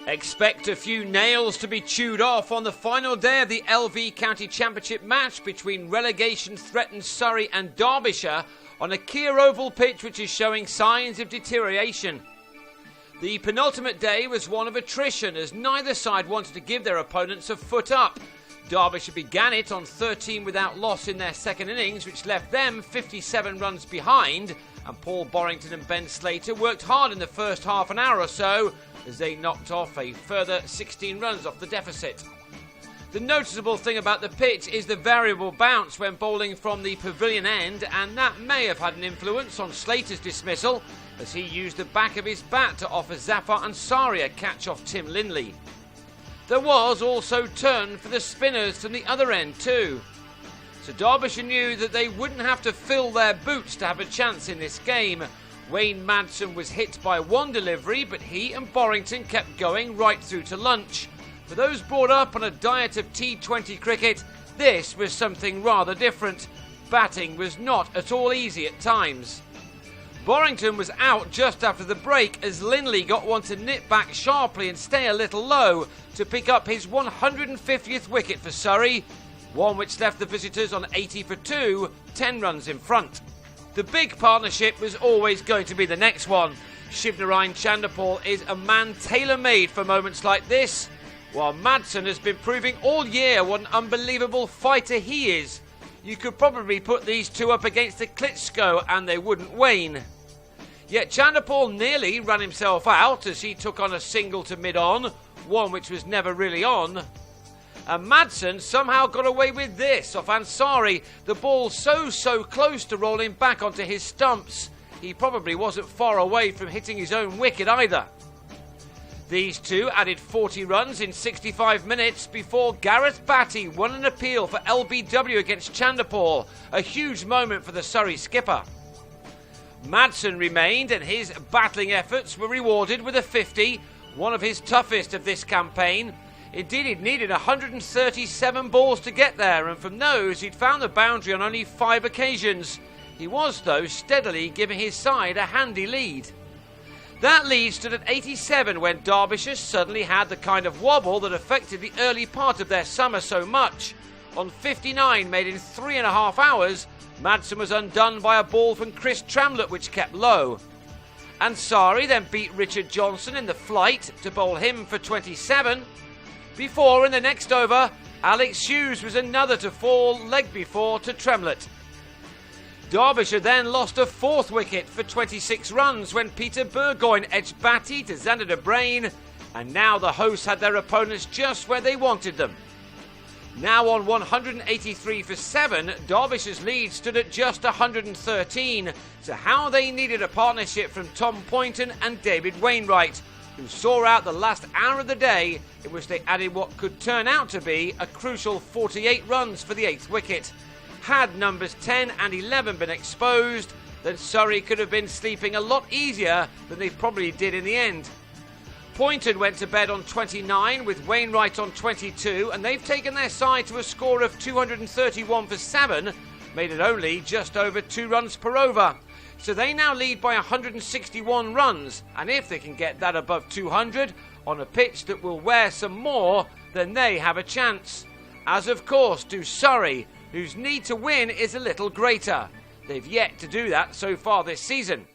Expect a few nails to be chewed off on the final day of the LV County Championship match between relegation-threatened Surrey and Derbyshire on a Kier Oval pitch which is showing signs of deterioration. The penultimate day was one of attrition as neither side wanted to give their opponents a foot up. Derbyshire began it on 13 without loss in their second innings, which left them 57 runs behind, and Paul Borrington and Ben Slater worked hard in the first half an hour or so as they knocked off a further 16 runs off the deficit. The noticeable thing about the pitch is the variable bounce when bowling from the pavilion end, and that may have had an influence on Slater's dismissal as he used the back of his bat to offer Zafar Ansari a catch off Tim Linley. There was also turn for the spinners from the other end too. So Derbyshire knew that they wouldn't have to fill their boots to have a chance in this game. Wayne Madsen was hit by one delivery, but he and Borrington kept going right through to lunch. For those brought up on a diet of T20 cricket, this was something rather different. Batting was not at all easy at times. Borrington was out just after the break as Linley got one to nip back sharply and stay a little low to pick up his 150th wicket for Surrey, one which left the visitors on 80 for 2, 10 runs in front. The big partnership was always going to be the next one. Shivnarine Chanderpaul is a man tailor-made for moments like this, while Madsen has been proving all year what an unbelievable fighter he is. You could probably put these two up against a Klitschko and they wouldn't wane. Yet Chanderpaul nearly ran himself out as he took on a single to mid-on, one which was never really on. And Madsen somehow got away with this off Ansari, the ball so close to rolling back onto his stumps. He probably wasn't far away from hitting his own wicket either. These two added 40 runs in 65 minutes before Gareth Batty won an appeal for LBW against Chanderpaul, a huge moment for the Surrey skipper. Madsen remained and his battling efforts were rewarded with a 50, one of his toughest of this campaign. Indeed, he'd needed 137 balls to get there, and from those he'd found the boundary on only 5 occasions. He was, though, steadily giving his side a handy lead. That lead stood at 87 when Derbyshire suddenly had the kind of wobble that affected the early part of their summer so much. On 59 made in 3.5 hours, Madsen was undone by a ball from Chris Tramlett which kept low. Ansari then beat Richard Johnson in the flight to bowl him for 27. Before, in the next over, Alex Hughes was another to fall leg before to Tremlett. Derbyshire then lost a 4th wicket for 26 runs when Peter Burgoyne edged Batty to Xander de Brain, and now the hosts had their opponents just where they wanted them. Now on 183 for 7, Derbyshire's lead stood at just 113, so how they needed a partnership from Tom Poynton and David Wainwright, who saw out the last hour of the day in which they added what could turn out to be a crucial 48 runs for the 8th wicket. Had numbers 10 and 11 been exposed, then Surrey could have been sleeping a lot easier than they probably did in the end. Poynton went to bed on 29 with Wainwright on 22, and they've taken their side to a score of 231 for 7, made it only just over 2 runs per over. So they now lead by 161 runs, and if they can get that above 200 on a pitch that will wear some more, then they have a chance. As of course do Surrey, whose need to win is a little greater. They've yet to do that so far this season.